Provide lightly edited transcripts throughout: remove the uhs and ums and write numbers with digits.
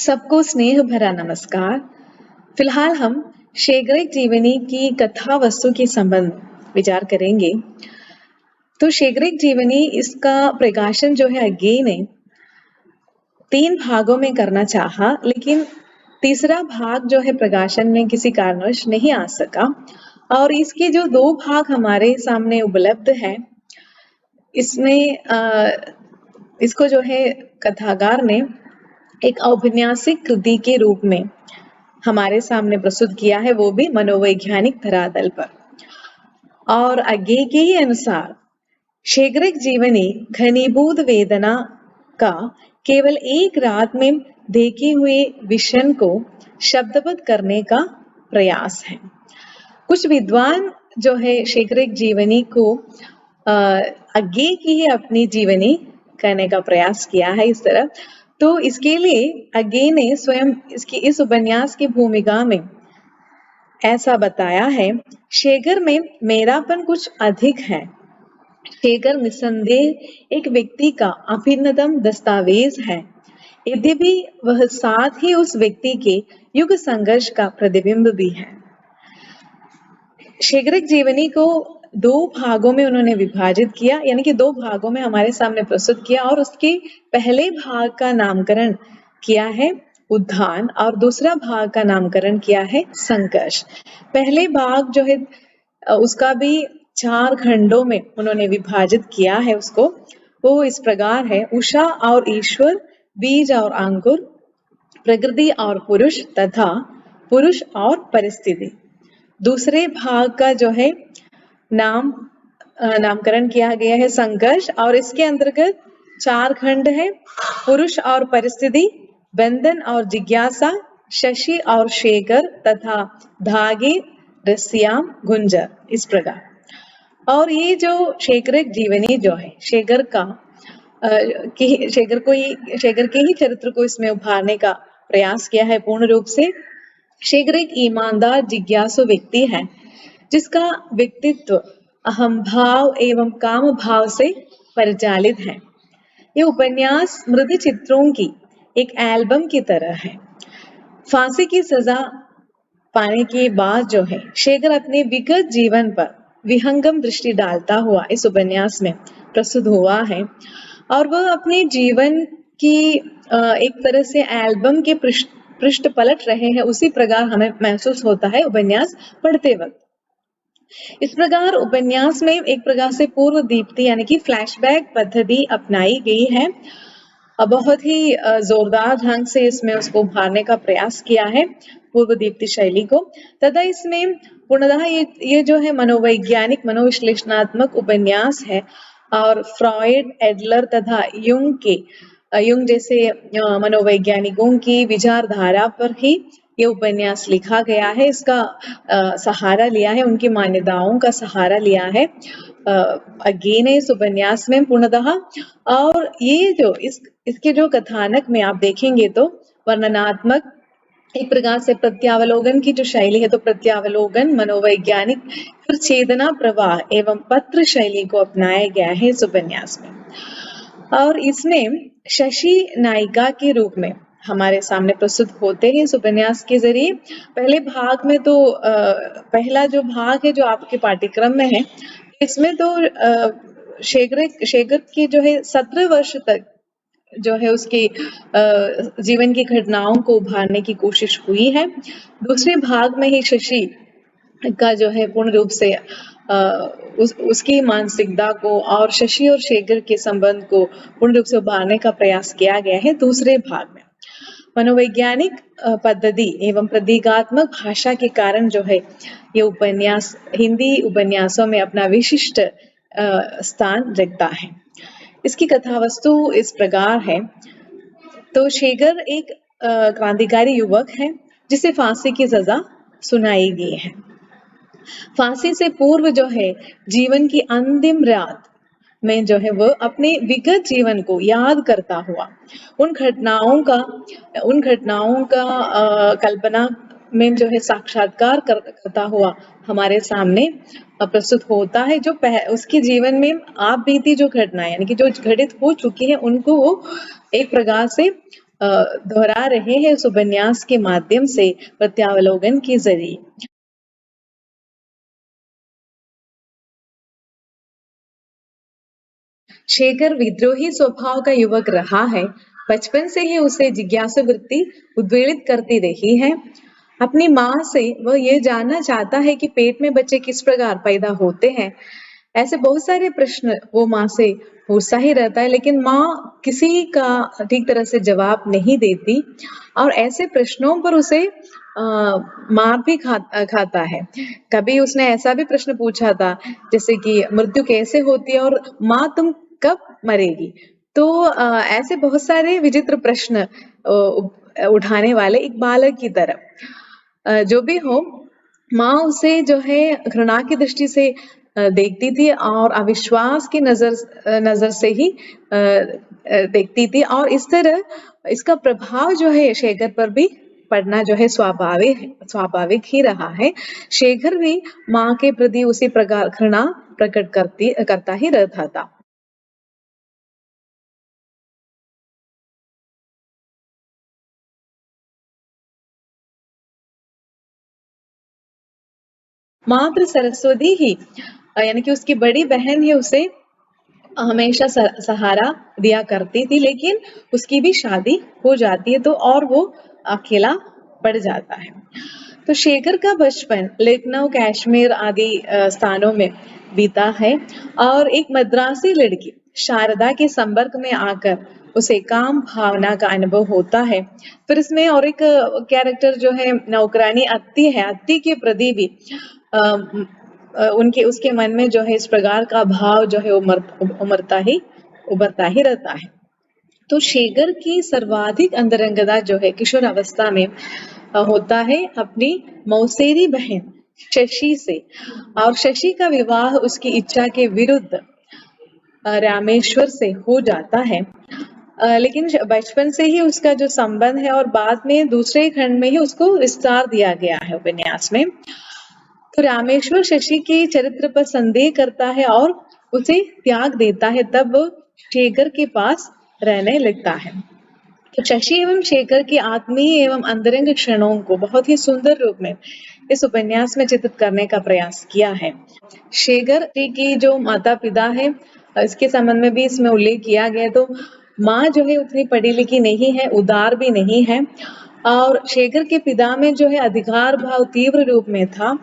सबको स्नेह भरा नमस्कार। फिलहाल हम शेगरिक जीवनी की कथा वस्तु के संबंध विचार करेंगे। तो शेगरिक जीवनी इसका प्रकाशन जो है अज्ञे ने 3 भागों में करना चाहा, लेकिन तीसरा भाग जो है प्रकाशन में किसी कारणवश नहीं आ सका और इसके जो 2 भाग हमारे सामने उपलब्ध है, इसमें इसको जो है कथाकार ने एक औपन्यासिक कृति के रूप में हमारे सामने प्रस्तुत किया है, वो भी मनोवैज्ञानिक धरातल पर। और आगे के ही अनुसार शेगरिक जीवनी घनीभूत वेदना का केवल एक रात में देखे हुए विषय को शब्दबद्ध करने का प्रयास है। कुछ विद्वान जो है शेगरिक जीवनी को आगे की ही अपनी जीवनी करने का प्रयास किया है इस तरह। तो इसके लिए अज्ञे ने स्वयं इस उपन्यास की भूमिका में ऐसा बताया है, शेगर में मेरापन कुछ अधिक है। शेगर निस्संदेह एक व्यक्ति का अभिन्नतम दस्तावेज है, यद्यपि वह साथ ही उस व्यक्ति के युग संघर्ष का प्रतिबिंब भी है। शेगरिक जीवनी को 2 भागों में उन्होंने विभाजित किया, यानी कि 2 भागों में हमारे सामने प्रस्तुत किया और उसके पहले भाग का नामकरण किया है उद्यान और दूसरा भाग का नामकरण किया है संघर्ष। पहले भाग जो है उसका भी 4 खंडों में उन्होंने विभाजित किया है उसको। वो इस प्रकार है: उषा और ईश्वर, बीज और अंकुर, प्रकृति और पुरुष तथा पुरुष और परिस्थिति। दूसरे भाग का जो है नामकरण किया गया है संघर्ष और इसके अंतर्गत 4 खंड है: पुरुष और परिस्थिति, बंधन और जिज्ञासा, शशि और शेगर तथा धागे, रस्सियां, गुंजर। इस प्रकार। और ये जो शेगरिक जीवनी जो है शेगर के ही चरित्र को इसमें उभारने का प्रयास किया है पूर्ण रूप से। शेगर एक ईमानदार जिज्ञासु व्यक्ति है जिसका व्यक्तित्व अहम भाव एवं काम भाव से परिचालित है। ये उपन्यास मृद चित्रों की एक एल्बम की तरह है। फांसी की सजा पाने के बाद जो है शेगर अपने विगत जीवन पर विहंगम दृष्टि डालता हुआ इस उपन्यास में प्रस्तुत हुआ है और वह अपने जीवन की एक तरह से एल्बम के पृष्ठ पलट रहे हैं, उसी प्रकार हमें महसूस होता है उपन्यास पढ़ते वक्त। इस प्रकार उपन्यास में एक प्रकार से पूर्व दीप्ति यानी कि फ्लैशबैक पद्धति अपनाई गई है। बहुत ही जोरदार ढंग से इसमें उसको उभारने का प्रयास किया है पूर्व दीप्ति शैली को। तथा इसमें पूर्णतः ये जो है मनोवैज्ञानिक मनोविश्लेषणात्मक उपन्यास है और फ्रॉयड, एडलर तथा युंग जैसे मनोवैज्ञानिकों की विचारधारा पर ही ये उपन्यास लिखा गया है। इसका सहारा लिया है, उनकी मान्यताओं का सहारा लिया है अज्ञे ने इस उपन्यास में पूर्णतः। और ये जो इसके जो कथानक में आप देखेंगे तो वर्णनात्मक एक प्रकार से प्रत्यावलोकन की जो शैली है, तो प्रत्यावलोकन, मनोवैज्ञानिक, फिर चेतना प्रवाह एवं पत्र शैली को अपनाया गया है इस उपन्यास में। और इसमें शशि नायिका के रूप में हमारे सामने प्रस्तुत होते हैं इस उपन्यास के जरिए। पहले भाग में तो पहला जो भाग है जो आपके पाठ्यक्रम में है, इसमें तो शेगर की जो है 17 वर्ष तक जो है उसकी जीवन की घटनाओं को उभारने की कोशिश हुई है। दूसरे भाग में ही शशि का जो है पूर्ण रूप से उसकी मानसिकता को और शशि और शेगर के संबंध को पूर्ण रूप से उभारने का प्रयास किया गया है दूसरे भाग में। मनोवैज्ञानिक पद्धति एवं प्रतीकात्मक भाषा के कारण जो है ये उपन्यास हिंदी उपन्यासों में अपना विशिष्ट स्थान रखता है। इसकी कथावस्तु इस प्रकार है। तो शेगर एक क्रांतिकारी युवक है जिसे फांसी की सजा सुनाई गई है। फांसी से पूर्व जो है जीवन की अंतिम रात में जो है वह अपने विगत जीवन को याद करता हुआ उन घटनाओं का कल्पना में जो है साक्षात्कार करता हुआ हमारे सामने प्रस्तुत होता है। जो उसके जीवन में आप बीती जो घटनाएं यानी कि जो घटित हो चुकी है उनको वो एक प्रकार से दोहरा रहे हैं उस उपन्यास के माध्यम से प्रत्यावलोकन के जरिए। शेखर विद्रोही स्वभाव का युवक रहा है। बचपन से ही उसे जिज्ञासु वृत्ति उद्वेलित करती रही है। अपनी माँ से वह यह जानना चाहता है कि पेट में बच्चे किस प्रकार पैदा होते हैं। ऐसे बहुत सारे प्रश्न वो माँ से पूछता ही रहता है, लेकिन माँ किसी का ठीक तरह से जवाब नहीं देती और ऐसे प्रश्नों पर उसे मार भी खाता है। कभी उसने ऐसा भी प्रश्न पूछा था, जैसे कि मृत्यु कैसे होती है और माँ तुम कब मरेगी। तो ऐसे बहुत सारे विचित्र प्रश्न उठाने वाले एक बालक की तरह। जो भी हो, माँ उसे जो है घृणा की दृष्टि से देखती थी और अविश्वास की नजर से ही देखती थी, और इस तरह इसका प्रभाव जो है शेखर पर भी पढ़ना जो है स्वाभाविक ही रहा है। शेखर भी माँ के प्रति उसी प्रकार घृणा प्रकट करता ही रहता था। मात्र सरस्वती ही यानी कि उसकी बड़ी बहन ही उसे हमेशा सहारा दिया करती थी, लेकिन उसकी भी शादी हो जाती है तो और वो अकेला पड़ जाता है। तो शेखर का बचपन लखनऊ, कश्मीर आदि स्थानों में बीता है और एक मद्रासी लड़की शारदा के संपर्क में आकर उसे काम भावना का अनुभव होता है। फिर इसमें और एक कैरेक्टर जो है नौकरानी अत्ती है। अत्ती के प्रति भी उनके उसके मन में जो है इस प्रकार का भाव जो है उभरता ही रहता है। तो शेखर की सर्वाधिक अंतरंगता जो है किशोर अवस्था में होता है अपनी मौसेरी बहन शशि से, और शशि का विवाह उसकी इच्छा के विरुद्ध रामेश्वर से हो जाता है। लेकिन बचपन से ही उसका जो संबंध है और बाद में दूसरे खंड में ही उसको विस्तार दिया गया है उपन्यास में। तो रामेश्वर शशि के चरित्र पर संदेह करता है और उसे त्याग देता है, तब शेखर के पास रहने लगता है। तो शशि एवं शेखर की आत्मीय एवं अंतरंग क्षणों को बहुत ही सुंदर रूप में इस उपन्यास में चित्रित करने का प्रयास किया है। शेखर की जो माता पिता है, इसके संबंध में भी इसमें उल्लेख किया गया। तो माँ जो है उतनी पढ़ी लिखी नहीं है, उदार भी नहीं है, और शेखर के पिता में जो है अधिकार भाव तीव्र रूप में था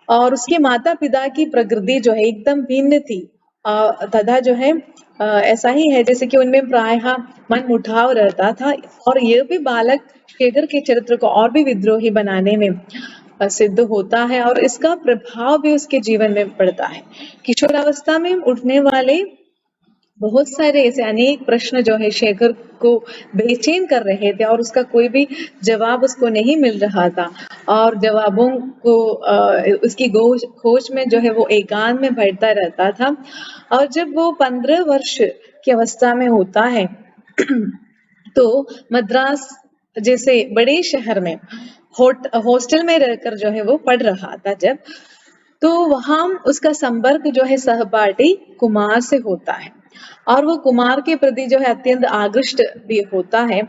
और उसके माता पिता की प्रकृति जो है एकदम भिन्न थी तथा जो है ऐसा ही है जैसे कि उनमें प्रायः मन मुटाव रहता था, और यह भी बालक शेखर के चरित्र को और भी विद्रोही बनाने में सिद्ध होता है और इसका प्रभाव भी उसके जीवन में पड़ता है। किशोरावस्था में उठने वाले बहुत सारे ऐसे अनेक प्रश्न जो है शेखर को बेचैन कर रहे थे और उसका कोई भी जवाब उसको नहीं मिल रहा था, और जवाबों को उसकी खोज में जो है वो एकांत में बैठता रहता था। और जब वो 15 वर्ष की अवस्था में होता है तो मद्रास जैसे बड़े शहर में हॉस्टल में रहकर जो है वो पढ़ रहा था जब, तो वहां उसका संपर्क जो है सहपाठी कुमार से होता है और वो कुमार के प्रति जो है अत्यंत आकृष्ट भी होता है,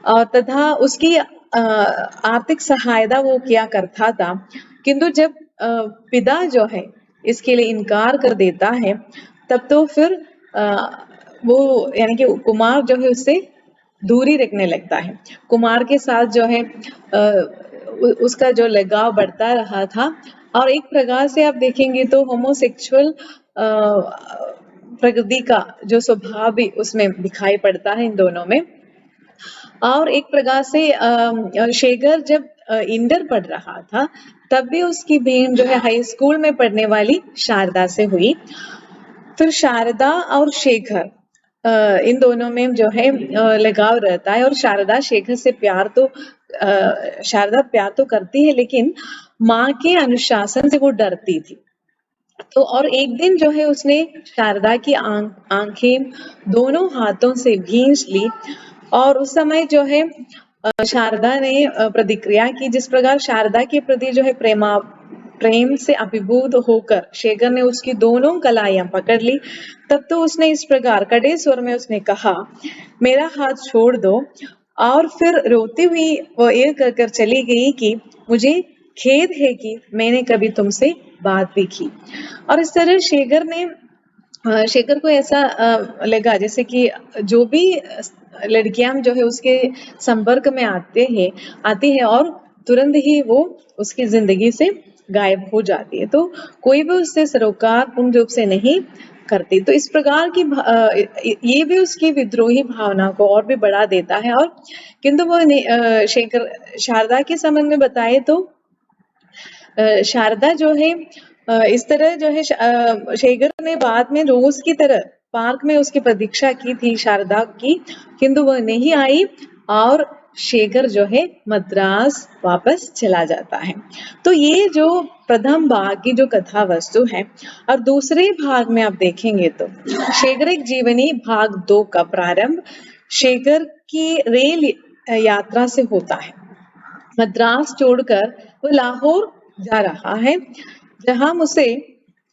और तथा उसकी आर्थिक सहायता वो किया करता था। किंतु जब पिता जो है इसके लिए इनकार कर देता है, तब तो फिर वो यानी कि कुमार जो है उससे दूरी रखने लगता है। कुमार के साथ जो है उसका जो लगाव बढ़ता रहा था, और एक प्रकार से आप देखेंगे तो होमोसेक्सुअल प्रकृति का जो स्वभाव भी उसमें दिखाई पड़ता है इन दोनों में। और एक प्रकार से शेखर जब इंटर पढ़ रहा था तब भी उसकी भेंट जो है हाई स्कूल में पढ़ने वाली शारदा से हुई। फिर शारदा और शेखर इन दोनों में जो है लगाव रहता है, और शारदा शेखर से शारदा प्यार तो करती है, लेकिन माँ के अनुशासन से वो डरती थी। तो और एक दिन जो है उसने शारदा की आंखें दोनों हाथों से भींच ली, और उस समय जो है शारदा ने प्रतिक्रिया की। जिस प्रकार शारदा के प्रति जो है प्रेम से अभिभूत होकर शेखर ने उसकी दोनों कलाइयां पकड़ ली, तब तो उसने इस प्रकार कड़े स्वर में उसने कहा, मेरा हाथ छोड़ दो। और फिर रोती हुई वो ये कहकर चली गई कि मुझे खेद है कि मैंने कभी तुमसे बात भी की। और इस तरह शेखर को ऐसा लगा जैसे कि जो भी लड़कियां जो है उसके संपर्क में आती है और तुरंत ही वो उसकी जिंदगी से गायब हो जाती है, तो कोई भी उससे सरोकार पूर्ण रूप से नहीं करती। तो इस प्रकार की ये भी उसकी विद्रोही भावना को और भी बढ़ा देता है। और किंतु वो शेखर शारदा के संबंध में बताए तो शारदा जो है इस तरह जो है शेखर ने बाद में रोज की तरह पार्क में उसकी प्रतीक्षा की थी शारदा की, किंतु वह नहीं आई और शेखर जो है मद्रास वापस चला जाता है। तो ये जो प्रथम भाग की जो कथा वस्तु है, और दूसरे भाग में आप देखेंगे तो शेखर एक जीवनी भाग 2 का प्रारंभ शेखर की रेल यात्रा से होता है। मद्रास छोड़कर वो लाहौर जा रहा है, जहां उसे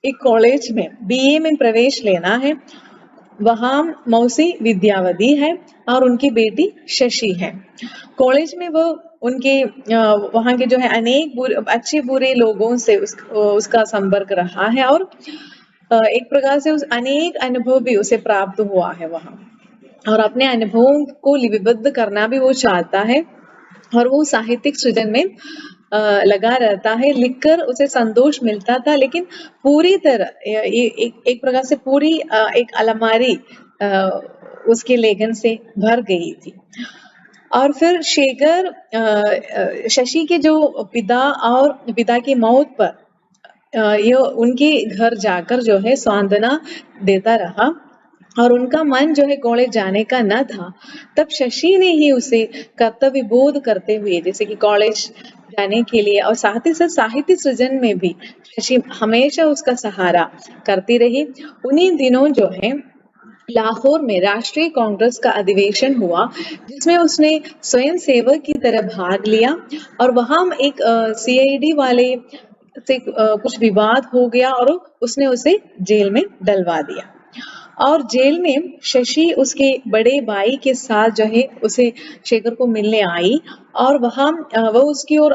एक कॉलेज में बीए में प्रवेश लेना है। वहां मौसी विद्यावती है और उनकी बेटी शशि है। कॉलेज में वो उनके वहां के जो है अनेक अच्छे बुरे लोगों से उसका संपर्क रहा है, और एक प्रकार से उस अनेक अनुभव भी उसे प्राप्त हुआ है वहां, और अपने अनुभवों को लिपिबद्ध करना भी वो चाहता है। और वो साहित्यिक सृजन में लगा रहता है। लिखकर उसे संतोष मिलता था, लेकिन पूरी तरह एक प्रकार से पूरी एक अलमारी उसके लेखन से भर गई थी। और फिर शेखर शशि के जो पिता की मौत पर ये उनके घर जाकर जो है सांत्वना देता रहा, और उनका मन जो है कॉलेज जाने का न था। तब शशि ने ही उसे कर्तव्य बोध करते हुए, जैसे कि कॉलेज जाने के लिए और साथ ही साथ साहित्य सृजन में भी शशि हमेशा उसका सहारा करती रही। उन्हीं दिनों जो है लाहौर में राष्ट्रीय कांग्रेस का अधिवेशन हुआ, जिसमें उसने स्वयं सेवक की तरह भाग लिया, और वहां एक सीआईडी वाले से कुछ विवाद हो गया और उसने उसे जेल में डलवा दिया। और जेल में शशि उसके बड़े भाई के साथ जो है उसे शेखर को मिलने आई, और वहां वो उसकी ओर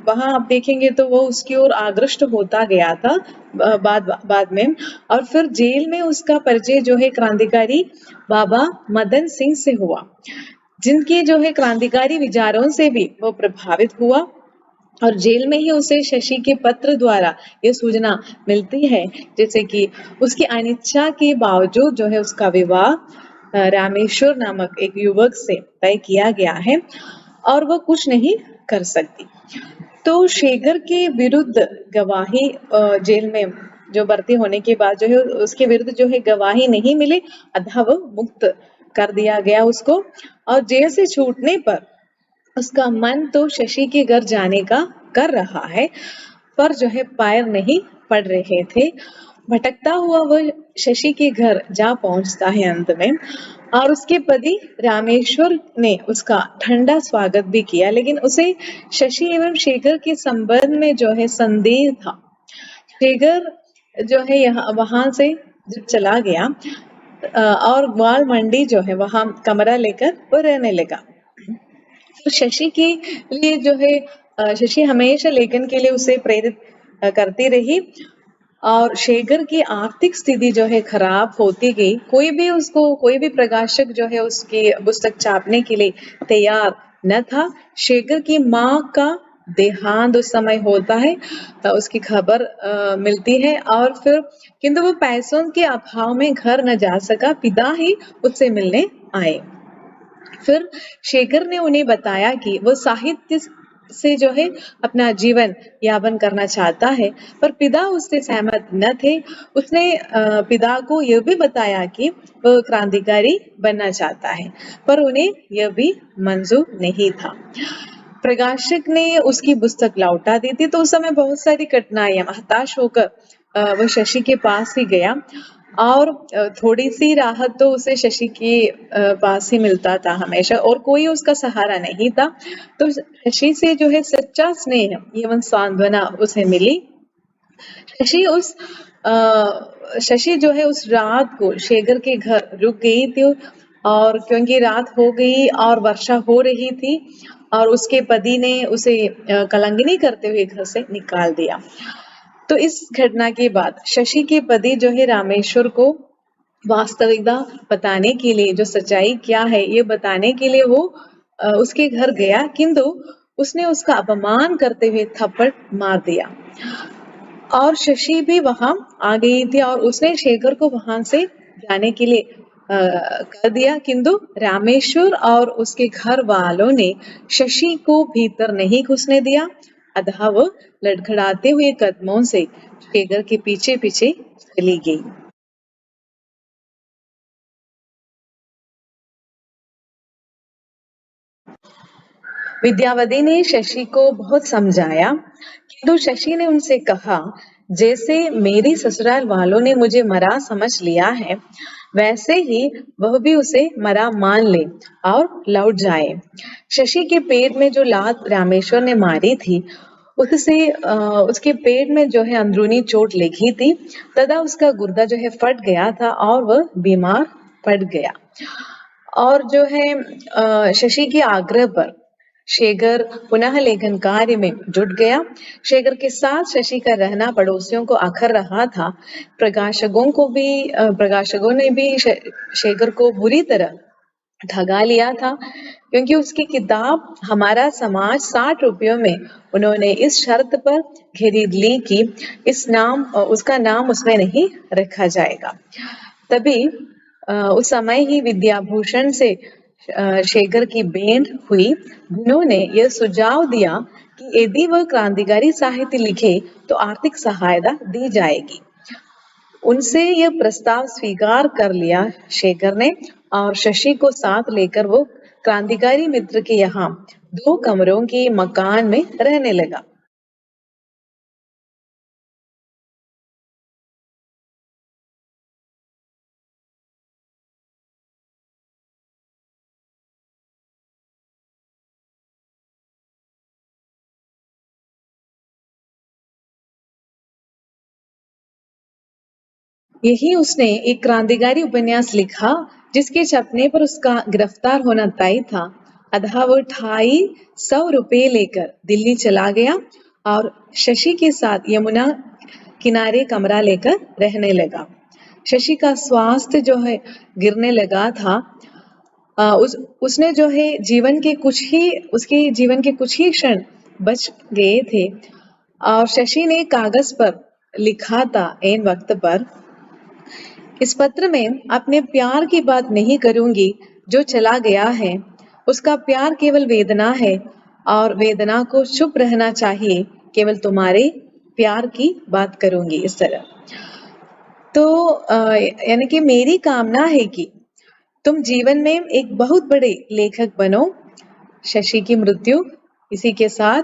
वहां आप देखेंगे तो वो उसकी ओर आकृष्ट होता गया था बाद में। और फिर जेल में उसका परिचय जो है क्रांतिकारी बाबा मदन सिंह से हुआ, जिनके जो है क्रांतिकारी विचारों से भी वो प्रभावित हुआ। और जेल में ही उसे शशि के पत्र द्वारा ये सूचना मिलती है, जैसे कि उसकी अनिच्छा के बावजूद जो है उसका विवाह रामेश्वर नामक एक युवक से तय किया गया है, और वो कुछ नहीं कर सकती। तो शेखर के विरुद्ध गवाही जेल में जो भर्ती होने के बाद जो है उसके विरुद्ध जो है गवाही नहीं मिली, अतः वो मुक्त कर दिया गया उसको। और जेल से छूटने पर उसका मन तो शशि के घर जाने का कर रहा है, पर जो है पैर नहीं पड़ रहे थे। भटकता हुआ वह शशि के घर जा पहुंचता है अंत में, और उसके पति रामेश्वर ने उसका ठंडा स्वागत भी किया, लेकिन उसे शशि एवं शेखर के संबंध में जो है संदेह था। शेखर जो है यहाँ वहां से जब चला गया और ग्वाल मंडी जो है वहां कमरा लेकर वो रहने लगा। तो शशि के लिए जो है शशि हमेशा लेखन के लिए उसे प्रेरित करती रही, और शेखर की आर्थिक स्थिति जो है खराब होती गई। कोई भी प्रकाशक जो है उसकी पुस्तक छापने के लिए तैयार न था। शेखर की माँ का देहांत उस समय होता है, उसकी खबर मिलती है, और फिर किंतु वो पैसों के अभाव में घर न जा सका। पिता ही उससे मिलने आए। फिर शेखर ने उन्हें बताया कि वो साहित्य से जो है अपना जीवन यापन करना चाहता है, पर पिता उससे सहमत न थे। उसने पिता को यह भी बताया कि वो क्रांतिकारी बनना चाहता है, पर उन्हें यह भी मंजूर नहीं था। प्रकाशक ने उसकी पुस्तक लौटा दी थी, तो उस समय बहुत सारी कठिनाइयां, हताश होकर वह शशि के पास ही गया, और थोड़ी सी राहत तो उसे शशि के पास ही मिलता था हमेशा, और कोई उसका सहारा नहीं था। तो शशि से जो है सच्चा स्नेह एवं सांत्वना उसे मिली। शशि जो है उस रात को शेखर के घर रुक गई थी, और क्योंकि रात हो गई और वर्षा हो रही थी और उसके पति ने उसे कलंगिनी करते हुए घर से निकाल दिया। तो इस घटना के बाद शशि के पति जो है रामेश्वर को वास्तविकता बताने के लिए, जो सच्चाई क्या है ये बताने के लिए वो उसके घर गया, किंतु उसने उसका अपमान करते हुए थप्पड़ मार दिया और शशि भी वहां आ गई थी और उसने शेखर को वहां से जाने के लिए कर दिया, किंतु रामेश्वर और उसके घर वालों ने शशि को भीतर नहीं घुसने दिया। अतः वो लड़खड़ाते हुए कदमों से शेखर के पीछे पीछे चली गई। विद्यावती ने शशि को बहुत समझाया, किंतु शशि ने उनसे कहा, जैसे मेरी ससुराल वालों ने मुझे मरा समझ लिया है, वैसे ही वह भी उसे मरा मान ले और लौट जाए। शशि के पेट में जो लात रामेश्वर ने मारी थी, उससे उसके पेट में जो है अंदरूनी चोट लगी थी तथा उसका गुर्दा जो है फट गया था और वह बीमार पड़ गया। और जो है शशि के आग्रह पर शेखर पुनः लेखन कार्य में जुट गया। शेखर के साथ शशि का रहना पड़ोसियों को अखर रहा था। प्रकाशकों ने भी शेखर को बुरी तरह ठगा लिया था, क्योंकि उसकी किताब हमारा समाज 60 रुपयों में उन्होंने इस शर्त पर खरीद ली कि उसका नाम उसमें नहीं रखा जाएगा। तभी उस समय ही विद्याभूषण से शेखर की भेंट हुई। उन्होंने यह सुझाव दिया कि यदि वह क्रांतिकारी साहित्य लिखे तो आर्थिक सहायता दी जाएगी। उनसे यह प्रस्ताव स्वीकार कर लिया शेखर ने और शशि को साथ लेकर वो क्रांतिकारी मित्र के यहाँ 2 कमरों के मकान में रहने लगा। यही उसने एक क्रांतिकारी उपन्यास लिखा जिसके छपने पर उसका गिरफ्तार होना तय था। अतः वो 250 रुपये लेकर दिल्ली चला गया और शशि के साथ यमुना किनारे कमरा लेकर रहने लगा। शशि का स्वास्थ्य जो है गिरने लगा था। उसने जो है उसके जीवन के कुछ ही क्षण बच गए थे और शशि ने कागज पर लिखा था ऐन वक्त पर, इस पत्र में अपने प्यार की बात नहीं करूंगी, जो चला गया है उसका प्यार केवल वेदना है और वेदना को चुप रहना चाहिए, केवल तुम्हारे प्यार की बात करूंगी। इस तरह तो यानी कि मेरी कामना है कि तुम जीवन में एक बहुत बड़े लेखक बनो। शशि की मृत्यु इसी के साथ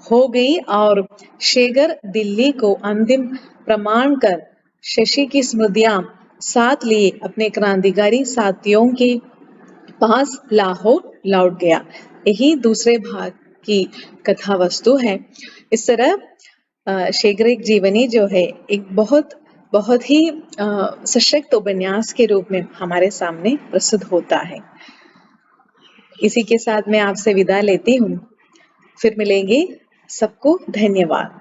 हो गई और शेखर दिल्ली को अंतिम प्रमाण कर शशि की स्मृतियां साथ लिए अपने क्रांतिकारी साथियों के पास लाहौर लौट गया। यही दूसरे भाग की कथा वस्तु है। इस तरह शेखर एक जीवनी जो है एक बहुत ही सशक्त उपन्यास के रूप में हमारे सामने प्रस्तुत होता है। इसी के साथ मैं आपसे विदा लेती हूँ। फिर मिलेंगे। सबको धन्यवाद।